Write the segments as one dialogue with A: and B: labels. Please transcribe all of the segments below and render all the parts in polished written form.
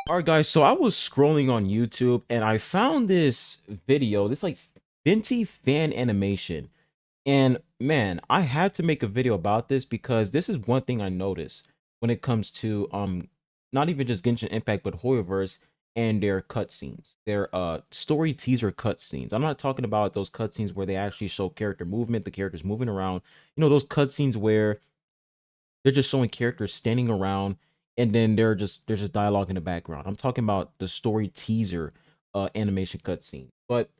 A: All right, guys. So I was scrolling on YouTube and I found this video, this like Venti fan animation. And man, I had to make a video about this because this is one thing I noticed when it comes to not even just Genshin Impact, but Hoyoverse and their cutscenes, their story teaser cutscenes. I'm not talking about those cutscenes where they actually show character movement, the characters moving around. You know, those cutscenes where they're just showing characters standing around and then there's just dialogue in the background. I'm talking about the story teaser animation cutscene. But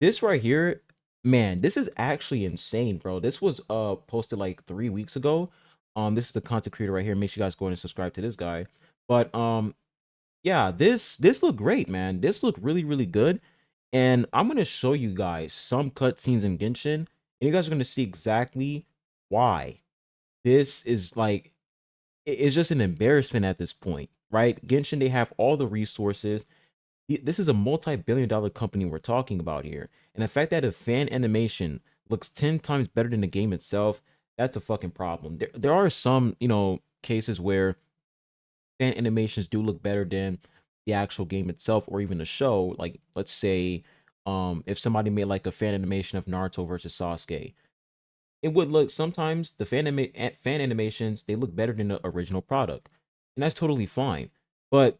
A: this right here, man, this is actually insane, bro. This was posted like 3 weeks ago. This is the content creator right here. Make sure you guys go and subscribe to this guy. But yeah, this looked great, man. This looked really good. And I'm gonna show you guys some cutscenes in Genshin, and you guys are gonna see exactly why this is like it's just an embarrassment at this point, right? Genshin, they have all the resources. This is a multi-billion-dollar company we're talking about here. And the fact that a fan animation looks 10 times better than the game itself, that's a fucking problem. There are some, cases where fan animations do look better than the actual game itself or even the show. Like, let's say, if somebody made like a fan animation of Naruto versus Sasuke, it would look sometimes the fan animations they look better than the original product, and that's totally fine. But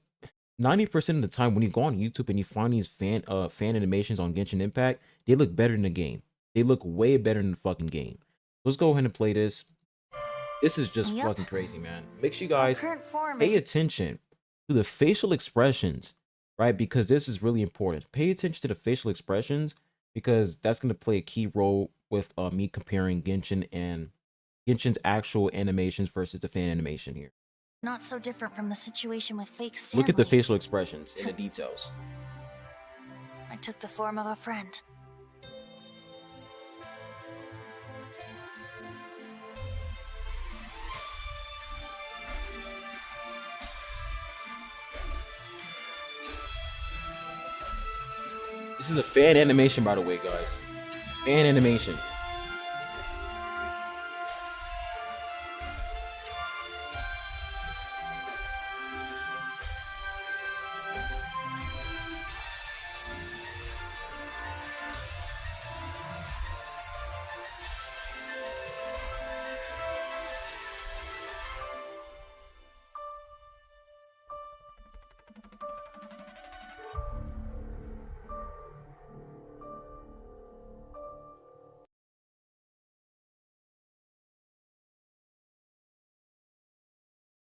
A: 90% of the time, when you go on YouTube and you find these fan animations on Genshin Impact, they look better than the game. They look way better than the fucking game. Let's go ahead and play this. This is just
B: Yep.
A: fucking crazy, man. Make sure you
B: My
A: guys
B: current form
A: pay
B: is
A: attention to the facial expressions, right? Because this is really important. Pay attention to the facial expressions because that's going to play a key role with me comparing Genshin and Genshin's actual animations versus the fan animation here.
B: not so different from the situation with fake
A: Look at the
B: Stanley.
A: facial expressions and the details.
B: I took the form of a friend.
A: This is a fan animation, by the way, guys. Fan animation.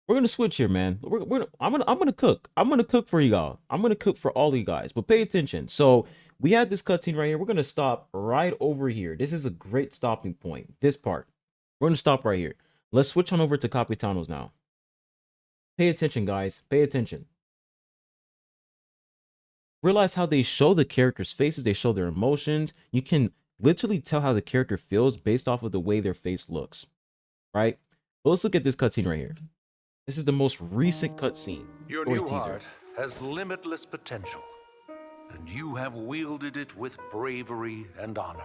A: We're gonna switch here, man. I'm gonna cook. I'm gonna cook for you all. I'm gonna cook for all you guys. But pay attention. So we had this cutscene right here. We're gonna stop right over here. This is a great stopping point. This part. We're gonna stop right here. Let's switch on over to Capitanos now. Pay attention, guys. Pay attention. Realize how they show the characters' faces. They show their emotions. You can literally tell how the character feels based off of the way their face looks. Right? But let's look at this cutscene right here. This is the most recent cutscene.
C: Your
A: Story
C: new
A: teaser.
C: heart has limitless potential, and you have wielded it with bravery and honor.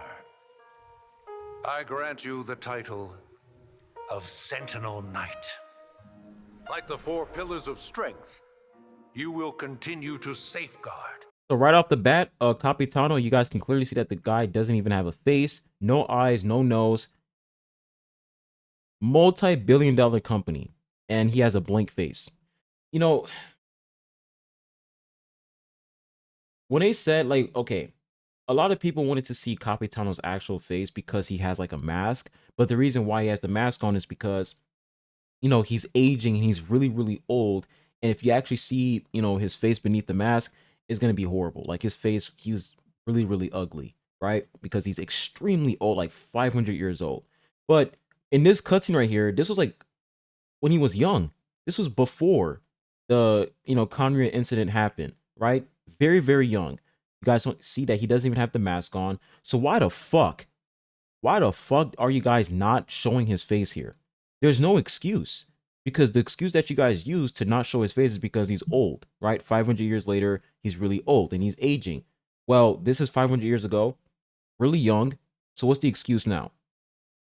C: I grant you the title of Sentinel Knight. Like the four pillars of strength, you will continue to safeguard.
A: So right off the bat, Capitano, you guys can clearly see that the guy doesn't even have a face, no eyes, no nose. Multi-billion-dollar company, and he has a blank face. You know, when they said like, okay, a lot of people wanted to see Capitano's actual face because he has like a mask, but the reason why he has the mask on is because he's aging and he's really old, and if you actually see his face beneath the mask, it's going to be horrible. Like his face, he's really ugly, right? Because he's extremely old, like 500 years old. But in this cutscene right here, this was like when he was young. This was before the Conria incident happened, right? Very young. You guys don't see that he doesn't even have the mask on. So why the fuck are you guys not showing his face here? There's no excuse, because the excuse that you guys use to not show his face is because he's old, right? 500 years later, he's really old and he's aging. Well, this is 500 years ago, really young. So what's the excuse now?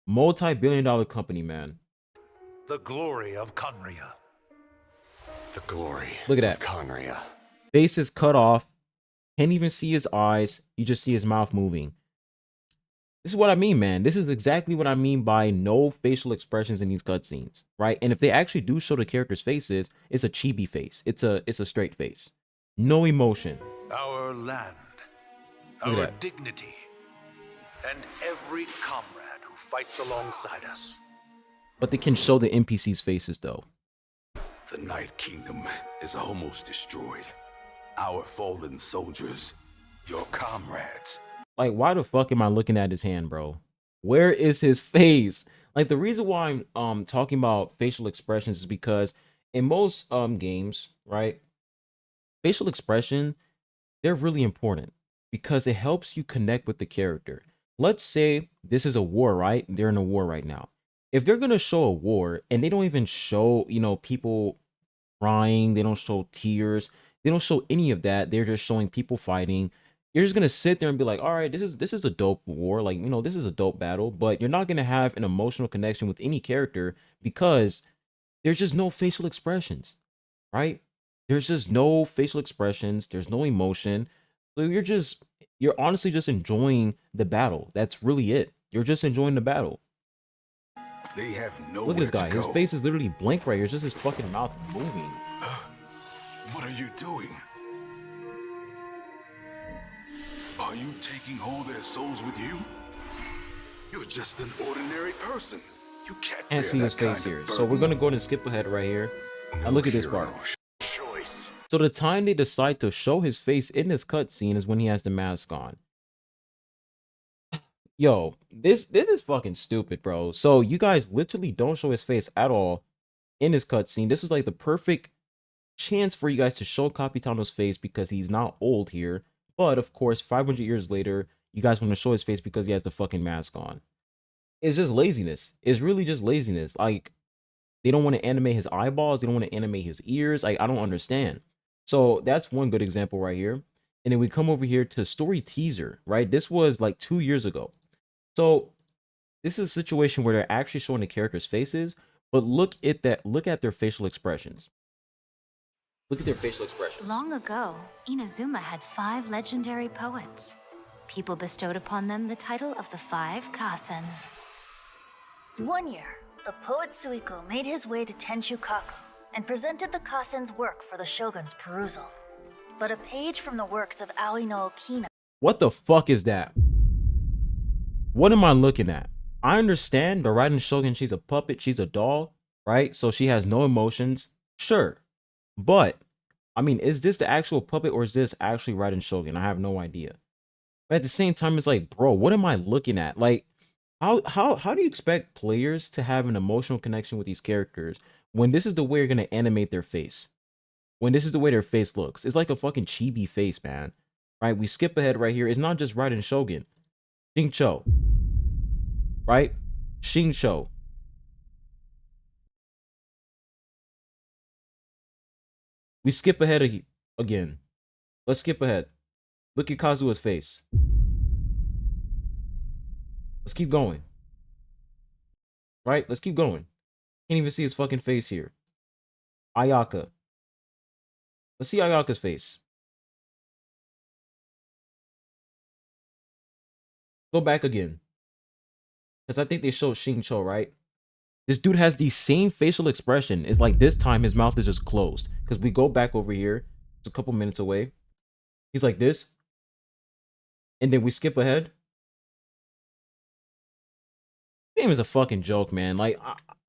A: Multi-billion-dollar company, man.
C: The glory of Conria.
D: The glory.
A: Look at
D: of
A: that.
D: Conria.
A: Face is cut off. Can't even see his eyes. You just see his mouth moving. This is what I mean, man. This is exactly what I mean by no facial expressions in these cutscenes, right? And if they actually do show the characters' faces, it's a chibi face. It's a straight face. No emotion.
C: Our land,
A: Look at
C: our
A: that.
C: dignity, and every comrade who fights alongside us.
A: But they can show the NPCs' faces, though.
E: The Night Kingdom is almost destroyed. Our fallen soldiers, your comrades.
A: Like, why the fuck am I looking at his hand, bro? Where is his face? Like, the reason why I'm talking about facial expressions is because in most games, right, facial expression, they're really important because it helps you connect with the character. Let's say this is a war, right? They're in a war right now. If they're gonna show a war and they don't even show, you know, people crying, they don't show tears, they don't show any of that, they're just showing people fighting, you're just gonna sit there and be like, all right, this is a dope war, like, you know, this is a dope battle, but you're not gonna have an emotional connection with any character because there's just no facial expressions, right? There's just no facial expressions, there's no emotion. So you're honestly just enjoying the battle. That's really it. You're just enjoying the battle.
E: They have nowhere
A: Look at this guy.
E: to go.
A: His face is literally blank right here. It's just his fucking mouth moving.
E: What are you doing? Are you taking all their souls with you? You're just an ordinary person. You can't bear
A: See
E: that
A: his face
E: kind of
A: here. So we're
E: burden.
A: gonna go ahead and skip ahead right here. Now look at this part.
E: Choice.
A: So the time they decide to show his face in this cutscene is when he has the mask on. Yo, this is fucking stupid, bro. So you guys literally don't show his face at all in this cutscene. This is like the perfect chance for you guys to show Capitano's face because he's not old here. But of course, 500 years later, you guys want to show his face because he has the fucking mask on. It's just laziness. It's really just laziness. Like, they don't want to animate his eyeballs. They don't want to animate his ears. Like, I don't understand. So that's one good example right here. And then we come over here to story teaser, right? This was like 2 years ago. So this is a situation where they're actually showing the characters' faces, but look at that. Look at their facial expressions. Look at their facial expressions.
F: Long ago, Inazuma had 5 legendary poets. People bestowed upon them the title of the 5 Kasen.
B: One year, the poet Suiko made his way to Tenshukaku and presented the Kasen's work for the shogun's perusal. But a page from the works of Aoi no Okina.
A: What the fuck is that? What am I looking at? I understand the Raiden Shogun, she's a puppet, she's a doll, right? So she has no emotions. Sure. But, I mean, is this the actual puppet or is this actually Raiden Shogun? I have no idea. But at the same time, it's like, bro, what am I looking at? Like, how do you expect players to have an emotional connection with these characters when this is the way you're gonna animate their face? When this is the way their face looks. It's like a fucking chibi face, man. Right? We skip ahead right here. It's not just Raiden Shogun. Xingqiu. Right? Xingqiu. We skip ahead again. Let's skip ahead. Look at Kazuha's face. Let's keep going. Right? Let's keep going. Can't even see his fucking face here. Ayaka. Let's see Ayaka's face. Go back again. Because I think they showed Xingqiu, right? This dude has the same facial expression. It's like this time his mouth is just closed. Because we go back over here. It's a couple minutes away. He's like this. And then we skip ahead. Game is a fucking joke, man. Like,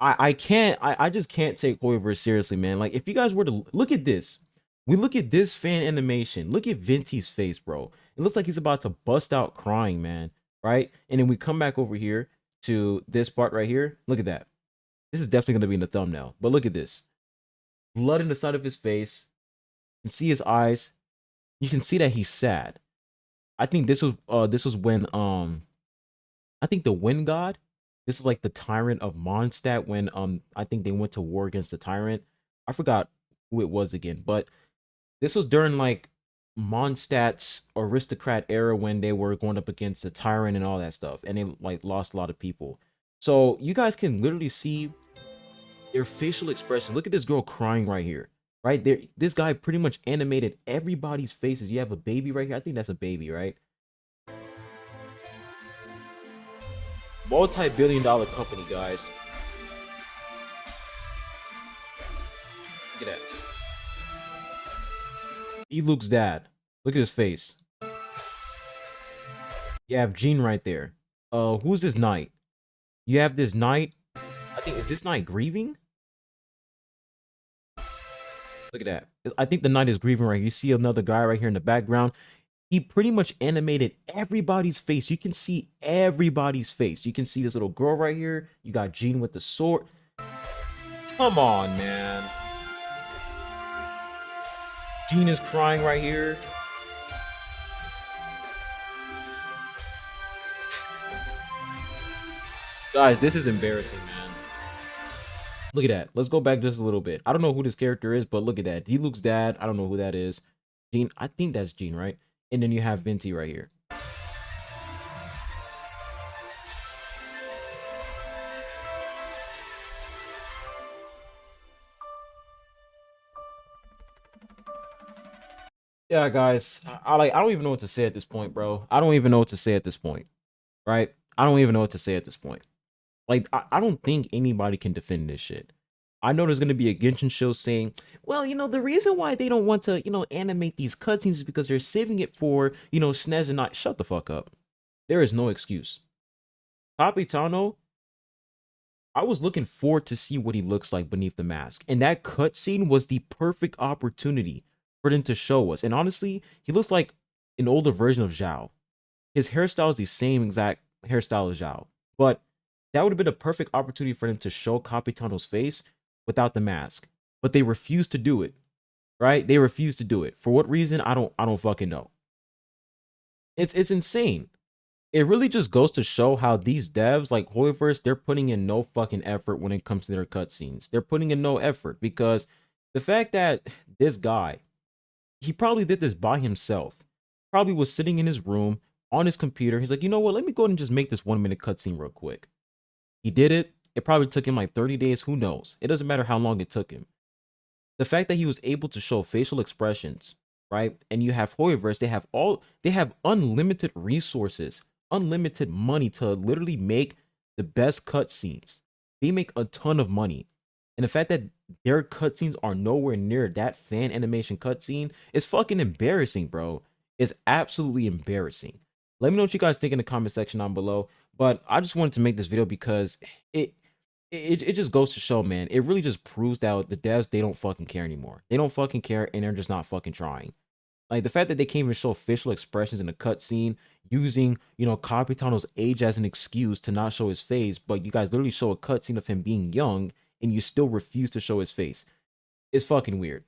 A: I just can't take Hoyoverse seriously, man. Like, if you guys were to look at this. We look at this fan animation. Look at Venti's face, bro. It looks like he's about to bust out crying, man. Right? And then we come back over here to this part right here. Look at that. This is definitely going to be in the thumbnail. But look at this. Blood in the side of his face. You can see his eyes. You can see that he's sad. I think this was when I think the Wind God. This is like the tyrant of Mondstadt when I think they went to war against the tyrant. I forgot who it was again, but this was during like Mondstadt's aristocrat era when they were going up against the tyrant and all that stuff, and they like lost a lot of people. So you guys can literally see their facial expressions. Look at this girl crying right here, right? There, this guy pretty much animated everybody's faces. You have a baby right here. I think that's a baby, right? Multi-billion-dollar company, guys. Look at that. Luke's dad. Look at his face. You have Gene right there. Who's this knight? You have this knight. I think, is this knight grieving? Look at that. I think the knight is grieving right here. You see another guy right here in the background. He pretty much animated everybody's face. You can see everybody's face. You can see this little girl right here. You got Gene with the sword. Come on, man. Gene is crying right here. Guys, this is embarrassing, man. Look at that. Let's go back just a little bit. I don't know who this character is, but look at that. D-Luke's dad. I don't know who that is. Gene. I think that's Gene, right? And then you have Venti right here. Yeah, guys. I don't even know what to say at this point, bro. I don't even know what to say at this point. Right? I don't even know what to say at this point. Like, I don't think anybody can defend this shit. I know there's going to be a Genshin show saying, well, you know, the reason why they don't want to, you know, animate these cutscenes is because they're saving it for, you know, SNES and not. Shut the fuck up. There is no excuse. Capitano, I was looking forward to see what he looks like beneath the mask. And that cutscene was the perfect opportunity for them to show us. And honestly, he looks like an older version of Zhao. His hairstyle is the same exact hairstyle as Zhao. But that would have been a perfect opportunity for them to show Capitano's face without the mask. But they refused to do it. Right? They refused to do it. For what reason? I don't fucking know. It's insane. It really just goes to show how these devs like Hoyoverse, they're putting in no fucking effort when it comes to their cutscenes. They're putting in no effort because the fact that this guy, he probably did this by himself. Probably was sitting in his room on his computer. He's like, you know what? Let me go ahead and just make this 1 minute cutscene real quick. He did it. It probably took him like 30 days. Who knows? It doesn't matter how long it took him. The fact that he was able to show facial expressions, right? And you have Hoyoverse, they have unlimited resources, unlimited money to literally make the best cutscenes. They make a ton of money. And the fact that their cutscenes are nowhere near that fan animation cutscene is fucking embarrassing, bro. It's absolutely embarrassing. Let me know what you guys think in the comment section down below. But I just wanted to make this video because it just goes to show, man. It really just proves that the devs, they don't fucking care anymore. They don't fucking care, and they're just not fucking trying. Like, the fact that they can't even show facial expressions in a cutscene using, you know, Capitano's age as an excuse to not show his face, but you guys literally show a cutscene of him being young, and you still refuse to show his face. It's fucking weird.